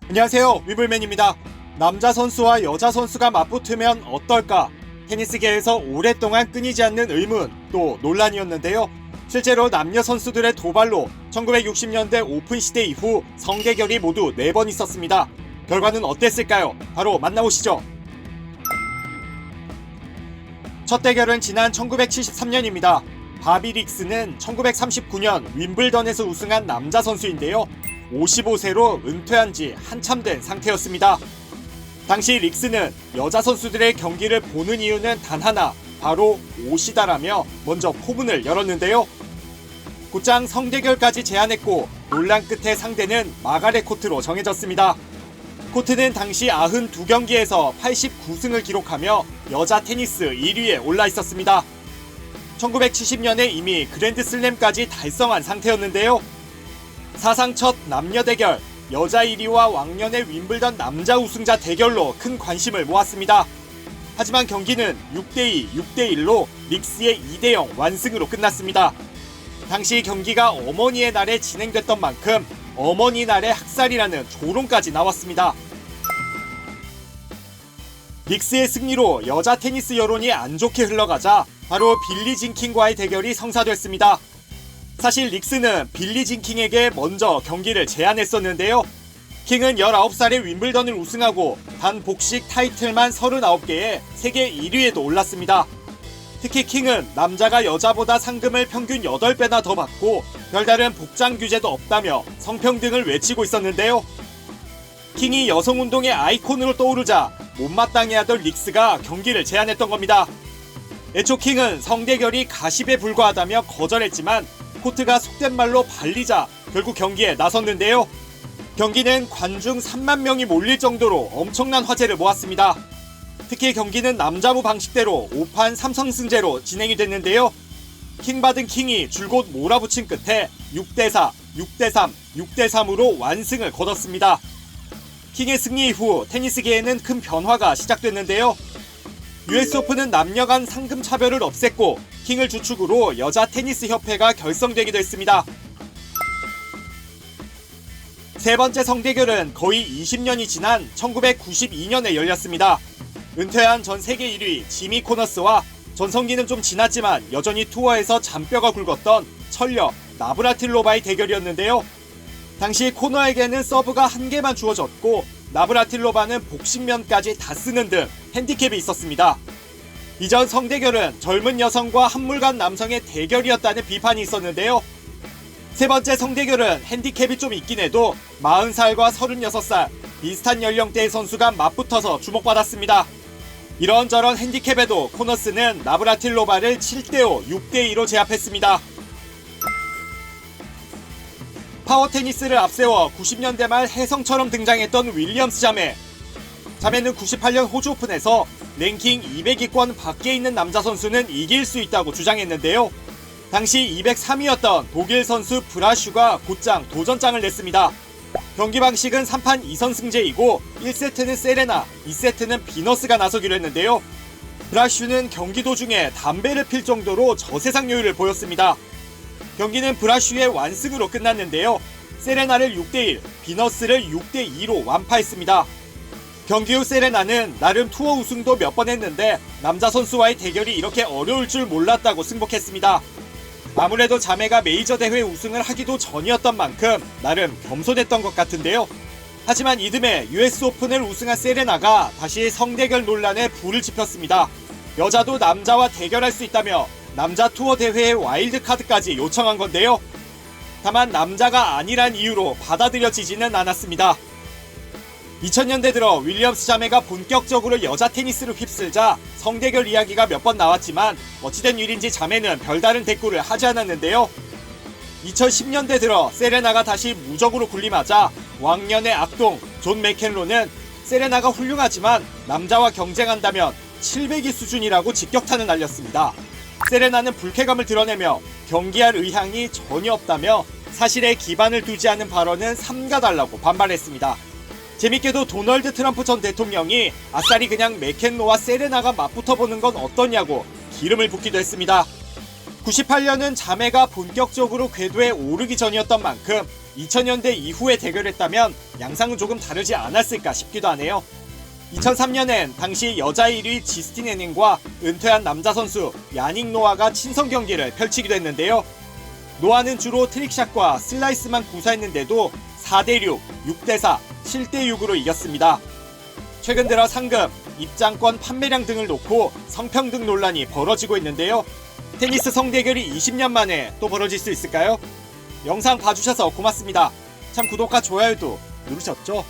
안녕하세요, 위블맨입니다. 남자 선수와 여자 선수가 맞붙으면 어떨까? 테니스계에서 오랫동안 끊이지 않는 의문 또 논란이었는데요. 실제로 남녀 선수들의 도발로 1960년대 오픈 시대 이후 성대결이 모두 4번 있었습니다. 결과는 어땠을까요? 바로 만나보시죠. 첫 대결은 지난 1973년입니다. 바비 릭스는 1939년 윈블던에서 우승한 남자 선수인데요. 55세로 은퇴한 지 한참 된 상태였습니다. 당시 릭스는 여자 선수들의 경기를 보는 이유는 단 하나, 바로 옷이다라며 먼저 포문을 열었는데요. 곧장 성대결까지 제안했고 논란 끝에 상대는 마가렛 코트로 정해졌습니다. 코트는 당시 92경기에서 89승을 기록하며 여자 테니스 1위에 올라 있었습니다. 1970년에 이미 그랜드슬램까지 달성한 상태였는데요. 사상 첫 남녀 대결, 여자 1위와 왕년의 윈블던 남자 우승자 대결로 큰 관심을 모았습니다. 하지만 경기는 6대2, 6대1로 릭스의 2대0 완승으로 끝났습니다. 당시 경기가 어머니의 날에 진행됐던 만큼 어머니 날의 학살이라는 조롱까지 나왔습니다. 릭스의 승리로 여자 테니스 여론이 안 좋게 흘러가자 바로 빌리 진 킹과의 대결이 성사됐습니다. 사실 릭스는 빌리 진 킹에게 먼저 경기를 제안했었는데요. 킹은 19살에 윈블던을 우승하고 단 복식 타이틀만 39개에 세계 1위에도 올랐습니다. 특히 킹은 남자가 여자보다 상금을 평균 8배나 더 받고 별다른 복장 규제도 없다며 성평등을 외치고 있었는데요. 킹이 여성운동의 아이콘으로 떠오르자 못마땅해하던 릭스가 경기를 제안했던 겁니다. 애초 킹은 성대결이 가십에 불과하다며 거절했지만 코트가 속된 말로 발리자 결국 경기에 나섰는데요. 경기는 관중 3만 명이 몰릴 정도로 엄청난 화제를 모았습니다. 특히 경기는 남자부 방식대로 5판 3선승제로 진행이 됐는데요. 킹 받은 킹이 줄곧 몰아붙인 끝에 6대4, 6대3, 6대3으로 완승을 거뒀습니다. 킹의 승리 이후 테니스계에는 큰 변화가 시작됐는데요. US 오픈은 남녀 간 상금 차별을 없앴고 킹을 주축으로 여자 테니스 협회가 결성되기도 했습니다. 세 번째 성대결은 거의 20년이 지난 1992년에 열렸습니다. 은퇴한 전 세계 1위 지미 코너스와 전성기는 좀 지났지만 여전히 투어에서 잔뼈가 굵었던 철녀 나브라틸로바의 대결이었는데요. 당시 코너에게는 서브가 한 개만 주어졌고 나브라틸로바는 복식면까지 다 쓰는 등 핸디캡이 있었습니다. 이전 성대결은 젊은 여성과 한물간 남성의 대결이었다는 비판이 있었는데요. 세 번째 성대결은 핸디캡이 좀 있긴 해도 40살과 36살 비슷한 연령대의 선수가 맞붙어서 주목받았습니다. 이런저런 핸디캡에도 코너스는 나브라틸로바를 7대5, 6대2로 제압했습니다. 파워 테니스를 앞세워 90년대 말 혜성처럼 등장했던 윌리엄스 자매. 자매는 98년 호주 오픈에서 랭킹 200위권 밖에 있는 남자 선수는 이길 수 있다고 주장했는데요. 당시 203위였던 독일 선수 브라슈가 곧장 도전장을 냈습니다. 경기 방식은 3판 2선승제이고 1세트는 세레나, 2세트는 비너스가 나서기로 했는데요. 브라슈는 경기 도중에 담배를 필 정도로 저세상 요율을 보였습니다. 경기는 브라슈의 완승으로 끝났는데요. 세레나를 6대1, 비너스를 6대2로 완파했습니다. 경기 후 세레나는 나름 투어 우승도 몇 번 했는데 남자 선수와의 대결이 이렇게 어려울 줄 몰랐다고 승복했습니다. 아무래도 자매가 메이저 대회 우승을 하기도 전이었던 만큼 나름 겸손했던 것 같은데요. 하지만 이듬해 US 오픈을 우승한 세레나가 다시 성대결 논란에 불을 지폈습니다. 여자도 남자와 대결할 수 있다며 남자 투어 대회의 와일드카드까지 요청한 건데요. 다만 남자가 아니란 이유로 받아들여지지는 않았습니다. 2000년대 들어 윌리엄스 자매가 본격적으로 여자 테니스를 휩쓸자 성대결 이야기가 몇 번 나왔지만 어찌된 일인지 자매는 별다른 대꾸를 하지 않았는데요. 2010년대 들어 세레나가 다시 무적으로 군림하자 왕년의 악동 존 맥켄로는 세레나가 훌륭하지만 남자와 경쟁한다면 700위 수준이라고 직격탄을 날렸습니다. 세레나는 불쾌감을 드러내며 경기할 의향이 전혀 없다며 사실에 기반을 두지 않은 발언은 삼가달라고 반발했습니다. 재밌게도 도널드 트럼프 전 대통령이 아싸리 그냥 맥켄로와 세레나가 맞붙어보는 건 어떠냐고 기름을 붓기도 했습니다. 98년은 자매가 본격적으로 궤도에 오르기 전이었던 만큼 2000년대 이후에 대결했다면 양상은 조금 다르지 않았을까 싶기도 하네요. 2003년엔 당시 여자 1위 지스틴 해닝과 은퇴한 남자 선수 야닉 노아가 친선 경기를 펼치기도 했는데요. 노아는 주로 트릭샷과 슬라이스만 구사했는데도 4대6, 6대4, 7대6으로 이겼습니다. 최근 들어 상금, 입장권 판매량 등을 놓고 성평등 논란이 벌어지고 있는데요. 테니스 성대결이 20년 만에 또 벌어질 수 있을까요? 영상 봐주셔서 고맙습니다. 참 구독과 좋아요도 누르셨죠?